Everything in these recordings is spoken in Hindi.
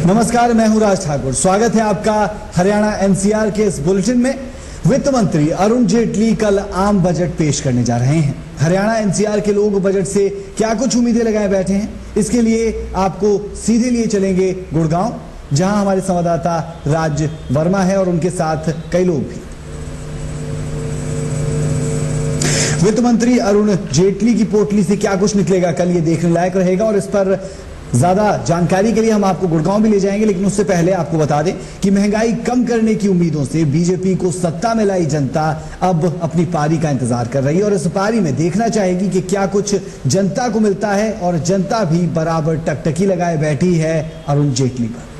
नमस्कार, मैं हूं राज ठाकुर। स्वागत है आपका हरियाणा एनसीआर के इस बुलेटिन में। वित्त मंत्री अरुण जेटली कल आम बजट पेश करने जा रहे हैं। हरियाणा एनसीआर के लोग बजट से क्या कुछ उम्मीदें लगाए बैठे हैं, इसके लिए आपको सीधे लिए चलेंगे गुड़गांव, जहां हमारे संवाददाता राज वर्मा है और उनके साथ कई लोग भी। वित्त मंत्री अरुण जेटली की पोटली से क्या कुछ निकलेगा, कल ये देखने लायक रहेगा और इस पर ज्यादा जानकारी के लिए हम आपको गुड़गांव भी ले जाएंगे। लेकिन उससे पहले आपको बता दें कि महंगाई कम करने की उम्मीदों से बीजेपी को सत्ता में लाई जनता अब अपनी पारी का इंतजार कर रही है और इस पारी में देखना चाहेगी कि क्या कुछ जनता को मिलता है और जनता भी बराबर टकटकी लगाए बैठी है अरुण जेटली पर।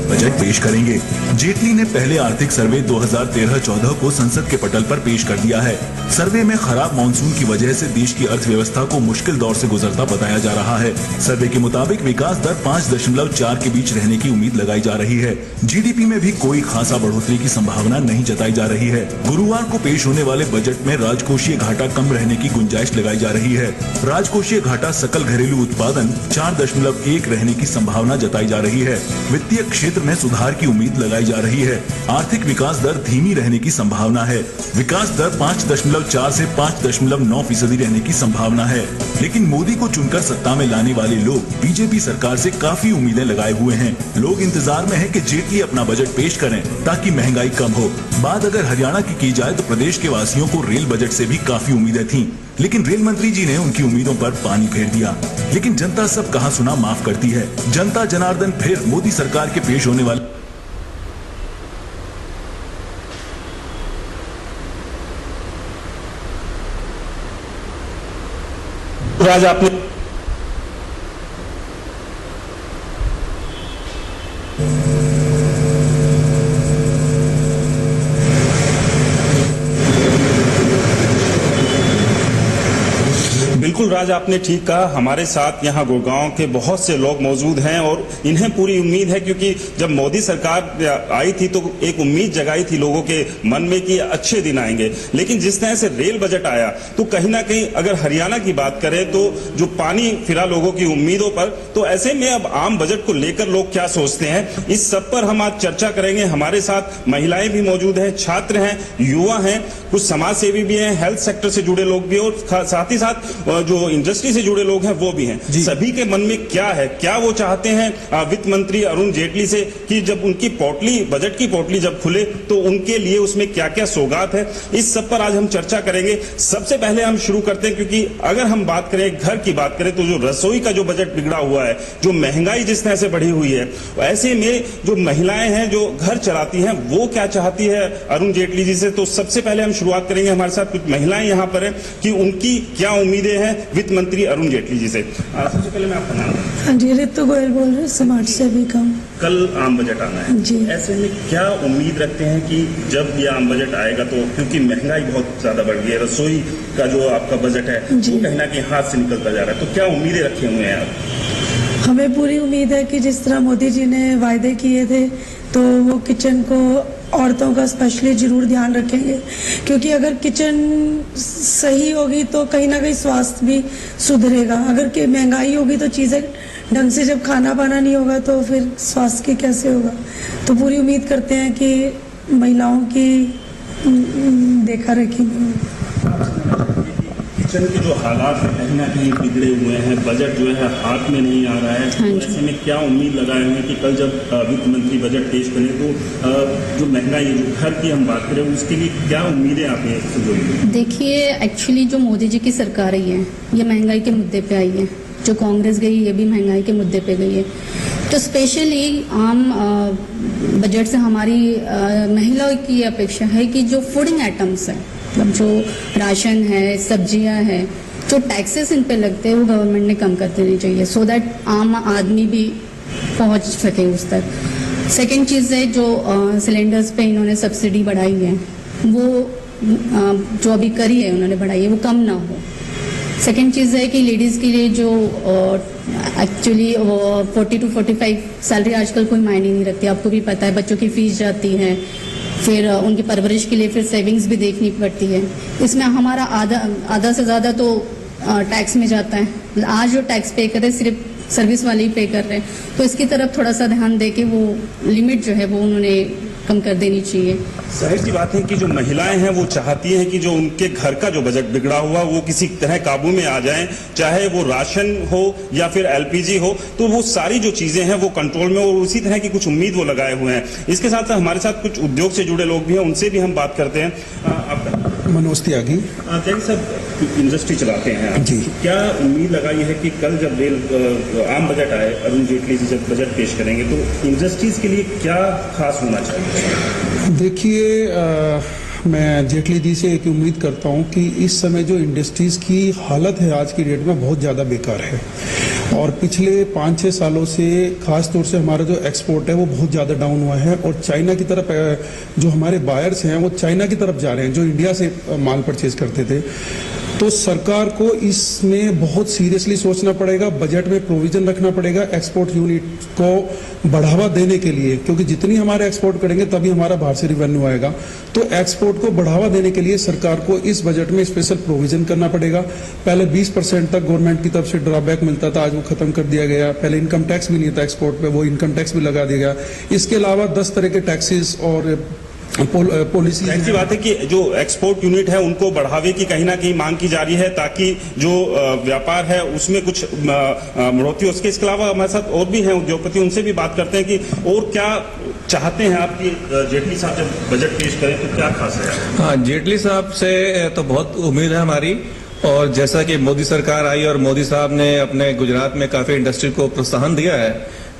बजट पेश करेंगे। जेटली ने पहले आर्थिक सर्वे 2013-14 को संसद के पटल पर पेश कर दिया है। सर्वे में खराब मानसून की वजह से देश की अर्थव्यवस्था को मुश्किल दौर से गुजरता बताया जा रहा है। सर्वे के मुताबिक विकास दर 5.4 के बीच रहने की उम्मीद लगाई जा रही है। जीडीपी में भी कोई खासा बढ़ोतरी की संभावना नहीं जताई जा रही है। गुरुवार को पेश होने वाले बजट में राजकोषीय घाटा कम रहने की गुंजाइश लगाई जा रही है। राजकोषीय घाटा सकल घरेलू उत्पादन 4.1 रहने की संभावना जताई जा रही है। वित्तीय क्षेत्र में सुधार की उम्मीद लगाई जा रही है। आर्थिक विकास दर धीमी रहने की संभावना है। विकास दर 5.4 से 5.9% रहने की संभावना है। लेकिन मोदी को चुनकर सत्ता में लाने वाले लोग बीजेपी सरकार से काफी उम्मीदें लगाए हुए हैं। लोग इंतजार में हैं कि जेटली अपना बजट पेश करें ताकि महंगाई कम हो। बात अगर हरियाणा की जाए तो प्रदेश के वासियों को रेल बजट से भी काफी उम्मीदें थीं, लेकिन रेल मंत्री जी ने उनकी उम्मीदों पर पानी फेर दिया। लेकिन जनता सब कहा सुना माफ करती है। जनता जनार्दन फिर मोदी सरकार के पेश होने वाले राज आपने बिल्कुल राज आपने ठीक कहा। हमारे साथ यहाँ गुड़गांव के बहुत से लोग मौजूद हैं और इन्हें पूरी उम्मीद है, क्योंकि जब मोदी सरकार आई थी तो एक उम्मीद जगाई थी लोगों के मन में कि अच्छे दिन आएंगे। लेकिन जिस तरह से रेल बजट आया तो कहीं ना कहीं अगर हरियाणा की बात करें तो जो पानी फिरा लोगों की उम्मीदों पर, तो ऐसे में अब आम बजट को लेकर लोग क्या सोचते हैं, इस सब पर हम आज चर्चा करेंगे। हमारे साथ महिलाएं भी मौजूद हैं, छात्र हैं, युवा हैं, कुछ समाज सेवी भी हैं, हेल्थ सेक्टर से जुड़े लोग भी और साथ ही साथ जो इंडस्ट्री से जुड़े लोग हैं वो भी हैं। सभी के मन में क्या है, क्या वो चाहते हैं वित्त मंत्री अरुण जेटली से कि जब उनकी पोटली, बजट की पोटली जब खुले तो उनके लिए उसमें क्या क्या सौगात है, इस सब पर आज हम चर्चा करेंगे। सबसे पहले हम शुरू करते हैं, क्योंकि अगर हम बात करें घर की बात करें तो जो रसोई का जो बजट बिगड़ा हुआ है, जो महंगाई जिस तरह से बढ़ी हुई है, ऐसे में जो महिलाएं हैं जो घर चलाती हैं वो क्या चाहती है अरुण जेटली जी से। तो सबसे पहले हम शुरुआत करेंगे, हमारे साथ कुछ महिलाएं यहाँ पर है कि उनकी क्या उम्मीदें हैं वित्त मंत्री अरुण जेटली जी से। सबसे पहले मैं आपका नाम। हाँ जी, रितु गोयल बोल रहे हैं, समाज से भी कम। कल आम बजट आना है जी, ऐसे में क्या उम्मीद रखते हैं कि जब ये आम बजट आएगा तो, क्योंकि महंगाई बहुत ज्यादा बढ़ गई है, रसोई का जो आपका बजट है वो कहीं ना कहीं हाथ से निकलता जा रहा है, तो क्या उम्मीदें रखे हुए हैं आप? हमें पूरी उम्मीद है कि जिस तरह मोदी जी ने वायदे किए थे तो वो किचन को औरतों का स्पेशली जरूर ध्यान रखेंगे, क्योंकि अगर किचन सही होगी तो कहीं ना कहीं स्वास्थ्य भी सुधरेगा। अगर कि महंगाई होगी तो चीज़ें ढंग से जब खाना पाना नहीं होगा तो फिर स्वास्थ्य की कैसे होगा। तो पूरी उम्मीद करते हैं कि महिलाओं की देखा रखी। किचन के जो हालात हैं कहीं ना कहीं बिगड़े हुए हैं, बजट जो है हाथ में नहीं आ रहा है, तो ऐसे में क्या उम्मीद लगाए हुए हैं कि कल जब वित्त मंत्री बजट पेश करें तो जो महंगाई, जो घर की हम बात करें, उसके लिए क्या उम्मीदें आप से जोड़ेंगे? देखिए, एक्चुअली जो मोदी जी की सरकार आई है ये महंगाई के मुद्दे पे आई है, जो कांग्रेस गई ये भी महंगाई के मुद्दे पे गई है। तो स्पेशली आम बजट से हमारी महिलाओं की अपेक्षा है कि जो फूडिंग आइटम्स है, मतलब जो राशन है, सब्जियां हैं, जो टैक्सेस इन पे लगते हैं वो गवर्नमेंट ने कम कर देने चाहिए, सो दैट आम आदमी भी पहुंच सके उस तक। सेकेंड चीज़ है जो सिलेंडर्स पे इन्होंने सब्सिडी बढ़ाई है, वो जो अभी करी है उन्होंने बढ़ाई है वो कम ना हो। सेकेंड चीज़ है कि लेडीज़ के लिए जो एक्चुअली 40 to 45 सैलरी आजकल कोई मायने नहीं रखती, आपको भी पता है, बच्चों की फीस जाती है, फिर उनकी परवरिश के लिए फिर सेविंग्स भी देखनी पड़ती है। इसमें हमारा आधा से ज़्यादा तो टैक्स में जाता है। आज जो टैक्स पे कर रहे हैं सिर्फ सर्विस वाले ही पे कर रहे हैं, तो इसकी तरफ थोड़ा सा ध्यान दे के वो लिमिट जो है वो उन्होंने कम कर देनी चाहिए। जाहिर सी बात है कि जो महिलाएं हैं वो चाहती हैं कि जो उनके घर का जो बजट बिगड़ा हुआ वो किसी तरह काबू में आ जाए, चाहे वो राशन हो या फिर एलपीजी हो, तो वो सारी जो चीजें हैं वो कंट्रोल में, और उसी तरह की कुछ उम्मीद वो लगाए हुए हैं। इसके साथ साथ हमारे साथ कुछ उद्योग से जुड़े लोग भी हैं, उनसे भी हम बात करते हैं। मनोज त्यागी जैन साहब इंडस्ट्री चलाते हैं आप, जी। क्या उम्मीद लगाई है कि कल जब आम बजट आए, अरुण जेटली जी जब बजट पेश करेंगे तो इंडस्ट्रीज के लिए क्या खास होना चाहिए? देखिए, मैं जेटली जी से एक उम्मीद करता हूं कि इस समय जो इंडस्ट्रीज की हालत है आज की डेट में बहुत ज़्यादा बेकार है, और पिछले 5-6 सालों से खास तौर से हमारा जो एक्सपोर्ट है वो बहुत ज़्यादा डाउन हुआ है, और चाइना की तरफ जो हमारे बायर्स हैं वो चाइना की तरफ जा रहे हैं जो इंडिया से माल परचेज करते थे। तो सरकार को इसमें बहुत सीरियसली सोचना पड़ेगा, बजट में प्रोविजन रखना पड़ेगा एक्सपोर्ट यूनिट को बढ़ावा देने के लिए, क्योंकि जितनी हमारे एक्सपोर्ट करेंगे तभी हमारा बाहर से रिवेन्यू आएगा। तो एक्सपोर्ट को बढ़ावा देने के लिए सरकार को इस बजट में स्पेशल प्रोविजन करना पड़ेगा। पहले 20% तक गवर्नमेंट की तरफ से ड्रॉबैक मिलता था, आज वो खत्म कर दिया गया। पहले इनकम टैक्स भी नहीं था एक्सपोर्ट पे, वो इनकम टैक्स भी लगा दिया गया। इसके अलावा 10 तरह के टैक्सेस और पॉलिसी। ऐसी बात है कि जो एक्सपोर्ट यूनिट है उनको बढ़ावे की कहीं ना कहीं मांग की जा रही है, ताकि जो व्यापार है उसमें कुछ बढ़ोतरी हो सके। इसके अलावा हमारे साथ और भी हैं उद्योगपति, उनसे भी बात करते हैं कि और क्या चाहते हैं आप कि जेटली साहब जब बजट पेश करें तो क्या खास है? हाँ, जेटली साहब से तो बहुत उम्मीद है हमारी, और जैसा कि मोदी सरकार आई और मोदी साहब ने अपने गुजरात में काफी इंडस्ट्री को प्रोत्साहन दिया है,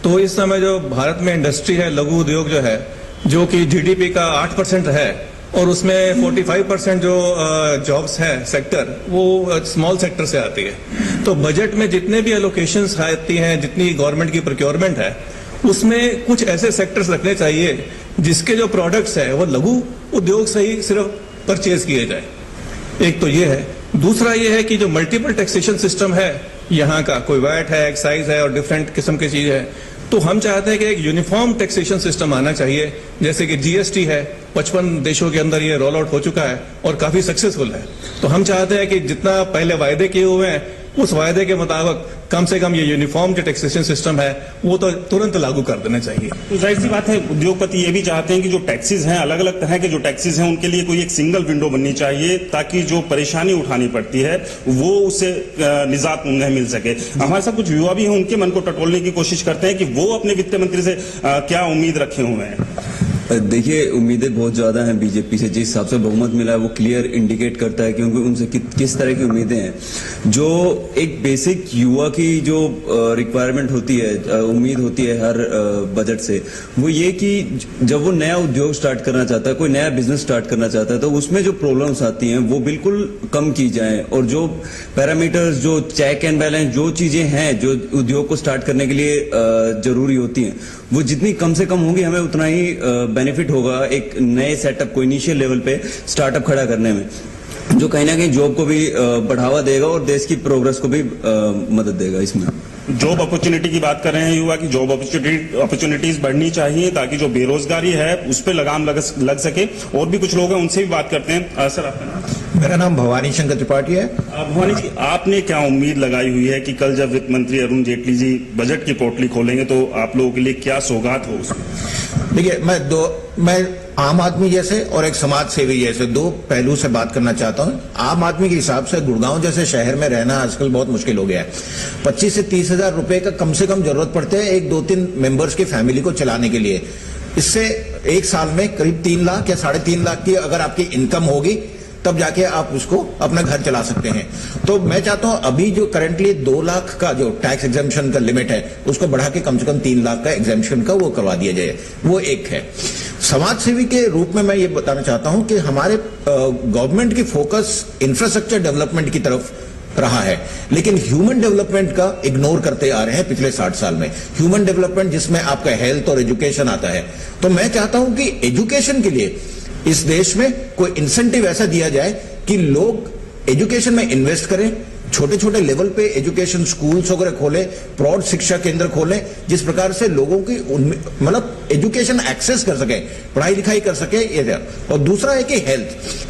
तो इस समय जो भारत में इंडस्ट्री है, लघु उद्योग जो है, जो कि जीडीपी का 8% है, और उसमें 45% जो जॉब्स है सेक्टर, वो स्मॉल सेक्टर से आती है। तो बजट में जितने भी एलोकेशंस आती हैं, जितनी गवर्नमेंट की प्रोक्योरमेंट है, उसमें कुछ ऐसे सेक्टर्स रखने चाहिए जिसके जो प्रोडक्ट्स है वो लघु उद्योग से ही सिर्फ परचेज किए जाए। एक तो ये है। दूसरा ये है कि जो मल्टीपल टैक्सेशन सिस्टम है यहाँ का, कोई वैट है, एक्साइज है और डिफरेंट किस्म की चीज है, तो हम चाहते हैं कि एक यूनिफॉर्म टैक्सेशन सिस्टम आना चाहिए। जैसे कि जीएसटी है, 55 देशों के अंदर ये रोल आउट हो चुका है और काफी सक्सेसफुल है। तो हम चाहते हैं कि जितना पहले वायदे किए हुए हैं उस वायदे के मुताबिक कम से कम ये यूनिफॉर्म जो टैक्सेशन सिस्टम है वो तो तुरंत लागू कर देना चाहिए। तो जाहिर सी बात है उद्योगपति ये भी चाहते हैं कि जो टैक्सेस हैं, अलग अलग तरह के जो टैक्सेस हैं, उनके लिए कोई एक सिंगल विंडो बननी चाहिए, ताकि जो परेशानी उठानी पड़ती है वो उससे निजात उन्हें मिल सके। हमारे साथ कुछ युवा भी हैं, उनके मन को टटोलने की कोशिश करते हैं कि वो अपने वित्त मंत्री से क्या उम्मीद रखे हुए हैं। देखिए, उम्मीदें बहुत ज्यादा हैं बीजेपी से। जिस हिसाब से बहुमत मिला है वो क्लियर इंडिकेट करता है कि उनसे किस तरह की उम्मीदें हैं। जो एक बेसिक युवा की जो रिक्वायरमेंट होती है, उम्मीद होती है हर बजट से, वो ये कि जब वो नया उद्योग स्टार्ट करना चाहता है, कोई नया बिजनेस स्टार्ट करना चाहता है, तो उसमें जो प्रॉब्लम्स आती हैं वो बिल्कुल कम की जाएं, और जो पैरामीटर्स, जो चेक एंड बैलेंस, जो चीजें हैं जो उद्योग को स्टार्ट करने के लिए जरूरी होती हैं, वो जितनी कम से कम होंगी हमें उतना ही बेनिफिट होगा एक नए सेटअप को इनिशियल लेवल पे स्टार्टअप खड़ा करने में, जो कहीं ना कहीं जॉब को भी बढ़ावा देगा और देश की प्रोग्रेस को भी मदद देगा। इसमें जॉब अपॉर्चुनिटी की बात कर रहे हैं युवा की, जॉब अपॉर्चुनिटीज बढ़नी चाहिए ताकि जो बेरोजगारी है उस पर लगाम लग सके। और भी कुछ लोग हैं, उनसे भी बात करते हैं। सर, आपका नाम? मेरा नाम भवानी शंकर त्रिपाठी है। भवानी जी, आपने क्या उम्मीद लगाई हुई है कि कल जब वित्त मंत्री अरुण जेटली जी बजट की पोटली खोलेंगे तो आप लोगों के लिए क्या सौगात हो उसमें? देखिए, मैं आम आदमी जैसे और एक समाज सेवी जैसे दो पहलू से बात करना चाहता हूं। आम आदमी के हिसाब से गुड़गांव जैसे शहर में रहना आजकल बहुत मुश्किल हो गया है। 25 से 30 हजार रुपए का कम से कम जरूरत पड़ते हैं एक 2-3 मेंबर्स की फैमिली को चलाने के लिए। इससे एक साल में करीब 3 लाख या 3.5 लाख की अगर आपकी इनकम होगी तब जाके आप उसको अपना घर चला सकते हैं। तो मैं चाहता हूं अभी जो करंटली 2 लाख का जो टैक्स एग्जेम्पशन का लिमिट है उसको बढ़ा के कम से कम 3 लाख का एग्जेम्पशन का वो करवा दिया जाए। वो एक है। समाज सेवी के रूप में मैं ये बताना चाहता हूं कि हमारे गवर्नमेंट की फोकस इंफ्रास्ट्रक्चर डेवलपमेंट की तरफ रहा है, लेकिन ह्यूमन डेवलपमेंट का इग्नोर करते आ रहे हैं पिछले 60 साल में। ह्यूमन डेवलपमेंट जिसमें आपका हेल्थ और एजुकेशन आता है। तो मैं चाहता हूं कि एजुकेशन के लिए इस देश में कोई इंसेंटिव ऐसा दिया जाए कि लोग एजुकेशन में इन्वेस्ट करें, छोटे छोटे लेवल पे एजुकेशन स्कूल्स वगैरह खोलें, प्रौढ़ शिक्षा केंद्र खोलें, जिस प्रकार से लोगों की मतलब एजुकेशन एक्सेस कर सके, पढ़ाई लिखाई कर सके। ये और दूसरा है कि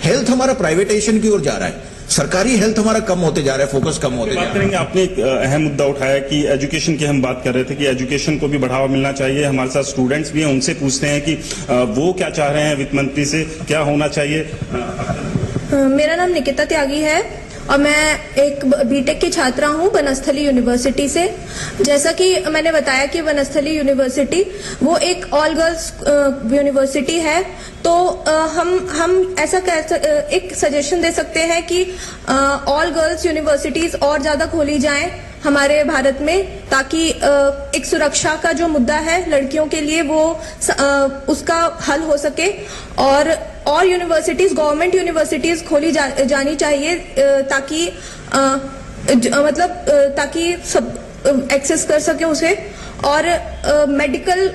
हेल्थ हमारा प्राइवेटाइजेशन की ओर जा रहा है। सरकारी हेल्थ हमारा कम होते जा रहा है, फोकस कम होते जा बात रहा है। करेंगे। आपने एक अहम मुद्दा उठाया कि एजुकेशन की हम बात कर रहे थे कि एजुकेशन को भी बढ़ावा मिलना चाहिए। हमारे साथ स्टूडेंट्स भी हैं, उनसे पूछते हैं कि वो क्या चाह रहे हैं वित्त मंत्री से, क्या होना चाहिए। मेरा नाम निकिता त्यागी है और मैं एक बीटेक की छात्रा हूँ बनस्थली यूनिवर्सिटी से। जैसा कि मैंने बताया कि बनस्थली यूनिवर्सिटी वो एक ऑल गर्ल्स यूनिवर्सिटी है, तो हम ऐसा एक सजेशन दे सकते हैं कि ऑल गर्ल्स यूनिवर्सिटीज और ज्यादा खोली जाएं हमारे भारत में, ताकि एक सुरक्षा का जो मुद्दा है लड़कियों के लिए वो उसका हल हो सके। और यूनिवर्सिटीज, गवर्नमेंट यूनिवर्सिटीज खोली जानी चाहिए ताकि ताकि सब एक्सेस कर सके उसे। और मेडिकल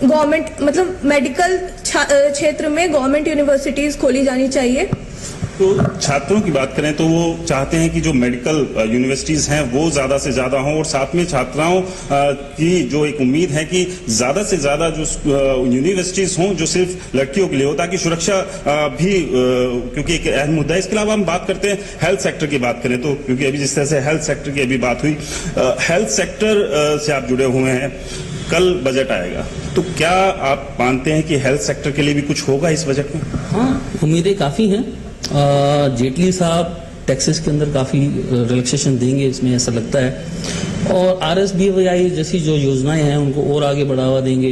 गवर्नमेंट मेडिकल क्षेत्र में गवर्नमेंट यूनिवर्सिटीज खोली जानी चाहिए। तो छात्रों की बात करें तो वो चाहते हैं कि जो मेडिकल यूनिवर्सिटीज हैं वो ज्यादा से ज्यादा हों, और साथ में छात्राओं की जो एक उम्मीद है कि ज्यादा से ज्यादा जो यूनिवर्सिटीज हों जो सिर्फ लड़कियों के लिए हो, ताकि सुरक्षा भी क्योंकि एक अहम मुद्दा है। इसके अलावा हम बात करते हैं हेल्थ सेक्टर की बात करें तो, क्योंकि अभी जिस तरह से हेल्थ सेक्टर की अभी बात हुई, हेल्थ सेक्टर से आप जुड़े हुए हैं, कल बजट आएगा, तो क्या आप मानते हैं कि हेल्थ सेक्टर के लिए भी कुछ होगा इस बजट में? हाँ, उम्मीदें काफी हैं। जेटली साहब टैक्सेस के अंदर काफी रिलैक्सेशन देंगे, इसमें ऐसा लगता है। और RSBWI जैसी जो योजनाएं हैं उनको और आगे बढ़ावा देंगे।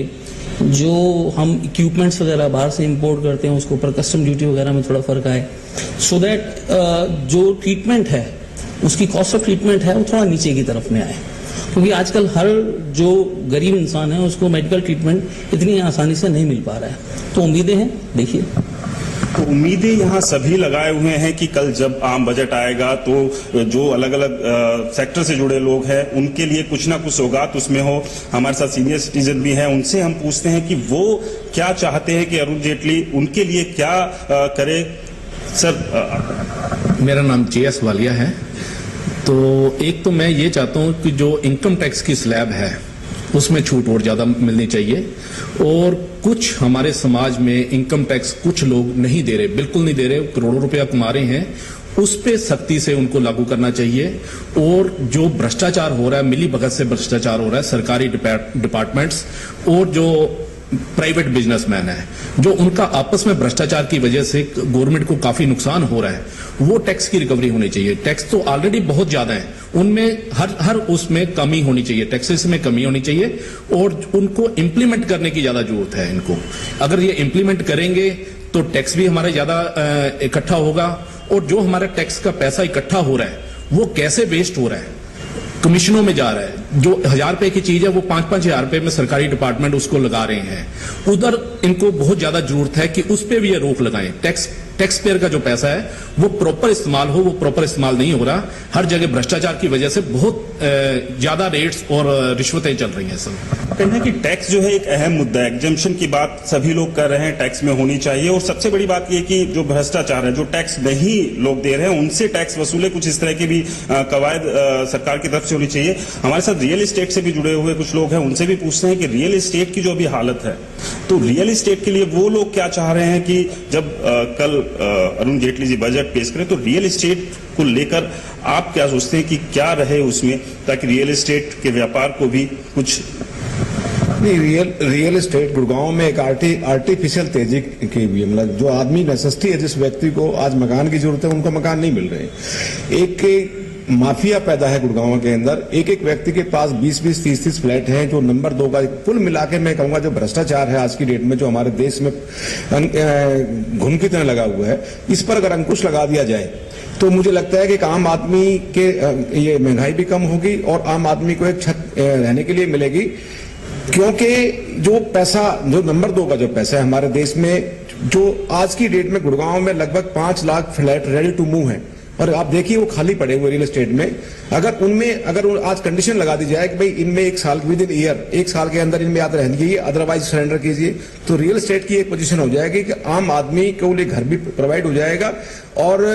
जो हम इक्विपमेंट्स वगैरह बाहर से इंपोर्ट करते हैं उसके ऊपर कस्टम ड्यूटी वगैरह में थोड़ा फर्क आए, सो दैट जो ट्रीटमेंट है उसकी कॉस्ट ऑफ ट्रीटमेंट है वो थोड़ा नीचे की तरफ में आए, क्योंकि आजकल हर जो गरीब इंसान है उसको मेडिकल ट्रीटमेंट इतनी आसानी से नहीं मिल पा रहा है। तो उम्मीदें हैं, देखिए। तो उम्मीदें यहाँ सभी लगाए हुए हैं कि कल जब आम बजट आएगा तो जो अलग अलग सेक्टर से जुड़े लोग हैं उनके लिए कुछ ना कुछ सौगात उसमें हो। हमारे साथ सीनियर सिटीजन भी हैं, उनसे हम पूछते हैं कि वो क्या चाहते हैं कि अरुण जेटली उनके लिए क्या करे। सर, मेरा नाम JS वालिया है। तो एक तो मैं ये चाहता हूँ कि जो इनकम टैक्स की स्लैब है उसमें छूट और ज्यादा मिलनी चाहिए, और कुछ हमारे समाज में इनकम टैक्स कुछ लोग नहीं दे रहे, बिल्कुल नहीं दे रहे, करोड़ों रुपया कमा रहे हैं, उस पे सख्ती से उनको लागू करना चाहिए। और जो भ्रष्टाचार हो रहा है, मिली भगत से भ्रष्टाचार हो रहा है, सरकारी डिपार्टमेंट्स और जो प्राइवेट बिजनेसमैन है, जो उनका आपस में भ्रष्टाचार की वजह से गवर्नमेंट को काफी नुकसान हो रहा है, वो टैक्स की रिकवरी होनी चाहिए। टैक्स तो ऑलरेडी बहुत ज्यादा है, उनमें हर उसमें कमी होनी चाहिए, टैक्सेस में कमी होनी चाहिए, और उनको इंप्लीमेंट करने की ज्यादा जरूरत है। इनको अगर ये इंप्लीमेंट करेंगे तो टैक्स भी हमारा ज्यादा इकट्ठा होगा, और जो हमारा टैक्स का पैसा इकट्ठा हो रहा है वो कैसे वेस्ट हो रहा है, कमीशनों में जा रहा है। जो 1000 रुपए की चीज है वो 5-5 हजार रुपए में सरकारी डिपार्टमेंट उसको लगा रहे हैं। उधर इनको बहुत ज्यादा जरूरत है कि उस पे भी ये रोक लगाएं। टैक्स पेयर का जो पैसा है वो प्रॉपर इस्तेमाल हो, वो प्रॉपर इस्तेमाल नहीं हो रहा। हर जगह भ्रष्टाचार की वजह से बहुत ज्यादा रेट्स और रिश्वतें चल रही हैं। सब कहना है कि टैक्स जो है एक अहम मुद्दा है। एग्जेम्पशन की बात सभी लोग कर रहे हैं, टैक्स में होनी चाहिए। और सबसे बड़ी बात यह कि जो भ्रष्टाचार है, जो टैक्स नहीं लोग दे रहे हैं उनसे टैक्स वसूले, कुछ इस तरह की भी कवायद सरकार की तरफ से होनी चाहिए। हमारे साथ रियल एस्टेट से भी जुड़े हुए कुछ लोग हैं, उनसे भी पूछते हैं कि रियल एस्टेट की जो अभी हालत है, तो रियल एस्टेट के लिए वो लोग क्या चाह रहे हैं कि जब कल अरुण जेटली जी बजट पेश करें तो रियल एस्टेट को लेकर आप क्या सोचते हैं कि क्या रहे उसमें, ताकि रियल एस्टेट के व्यापार को भी कुछ नहीं। रियल एस्टेट गुड़गांव में एक आर्टिफिशियल तेजी की भी, मतलब जो आदमी नेसेसिटी है, जिस व्यक्ति को आज मकान की जरूरत है उनको मकान नहीं मिल रहे। एक माफिया पैदा है गुड़गांव के अंदर। एक व्यक्ति के पास 20-20, 30-30 फ्लैट हैं, जो नंबर 2 का। कुल मिला के मैं कहूंगा जो भ्रष्टाचार है आज की डेट में, जो हमारे देश में घुन की तरह लगा हुआ है, इस पर अगर अंकुश लगा दिया जाए तो मुझे लगता है कि आम आदमी के ये महंगाई भी कम होगी और आम आदमी को एक छत रहने के लिए मिलेगी। क्योंकि जो पैसा, जो नंबर 2 का जो पैसा है हमारे देश में, जो आज की डेट में गुड़गांव में लगभग 5 lakh flat ready to move है, और आप देखिए वो खाली पड़े हुए रियल एस्टेट में। अगर आज कंडीशन लगा दी जाए कि भाई इनमें 1 साल विद इन ईयर, 1 साल के अंदर इनमें याद रहने कीजिए, अदरवाइज सरेंडर कीजिए, तो रियल एस्टेट की एक पोजीशन हो जाएगी कि आम आदमी को लिए घर भी प्रोवाइड हो जाएगा, और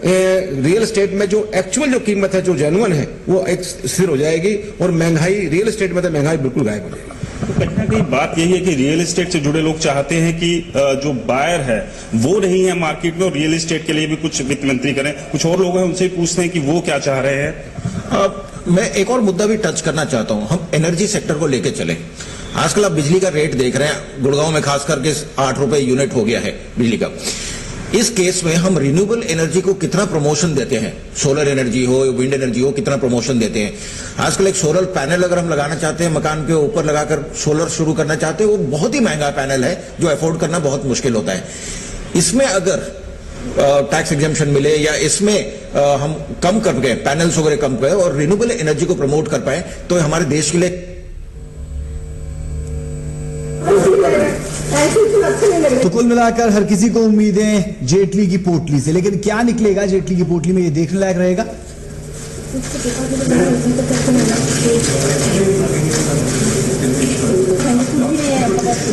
रियल एस्टेट में जो एक्चुअल जो कीमत है, जो जेन्युइन है, वो एक स्थिर हो जाएगी, और महंगाई, रियल एस्टेट में तो महंगाई बिल्कुल गायब हो जाएगी। कहीं ना कहीं बात यही है कि रियल एस्टेट से जुड़े लोग चाहते हैं कि जो बायर है वो नहीं है मार्केट में, और रियल एस्टेट के लिए भी कुछ वित्त मंत्री करें। कुछ और लोग हैं, उनसे पूछते हैं कि वो क्या चाह रहे हैं। मैं एक और मुद्दा भी टच करना चाहता हूं। हम एनर्जी सेक्टर को लेके चले। आजकल आप बिजली का रेट देख रहे हैं, गुड़गांव में खास करके 8 रुपए यूनिट हो गया है बिजली का। इस केस में हम रिन्यूएबल एनर्जी को कितना प्रमोशन देते हैं, सोलर एनर्जी हो, विंड एनर्जी हो, कितना प्रमोशन देते हैं। आजकल एक सोलर पैनल अगर हम लगाना चाहते हैं, मकान के ऊपर लगाकर सोलर शुरू करना चाहते हैं, वो बहुत ही महंगा पैनल है जो अफोर्ड करना बहुत मुश्किल होता है। इसमें अगर टैक्स एग्जेम्पशन मिले या इसमें हम कम कर गए, पैनल्स वगैरह कम करें और रिन्यूएबल एनर्जी को प्रमोट कर पाए, तो हमारे देश के लिए तो कुल मिलाकर हर किसी को उम्मीदें जेटली की पोटली से, लेकिन क्या निकलेगा जेटली की पोटली में, ये देखने लायक रहेगा।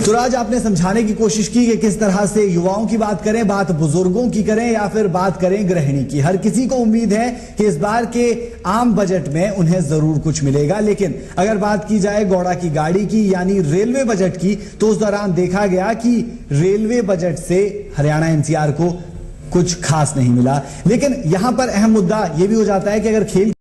तो आज आपने समझाने की कोशिश की कि किस तरह से युवाओं की बात करें, बात बुजुर्गों की करें या फिर बात करें गृहिणी की। हर किसी को उम्मीद है कि इस बार के आम बजट में उन्हें जरूर कुछ मिलेगा। लेकिन अगर बात की जाए गौड़ा की गाड़ी की यानी रेलवे बजट की, तो उस दौरान देखा गया कि रेलवे बजट से हरियाणा एनसीआर को कुछ खास नहीं मिला। लेकिन यहां पर अहम मुद्दा यह भी हो जाता है कि अगर खेल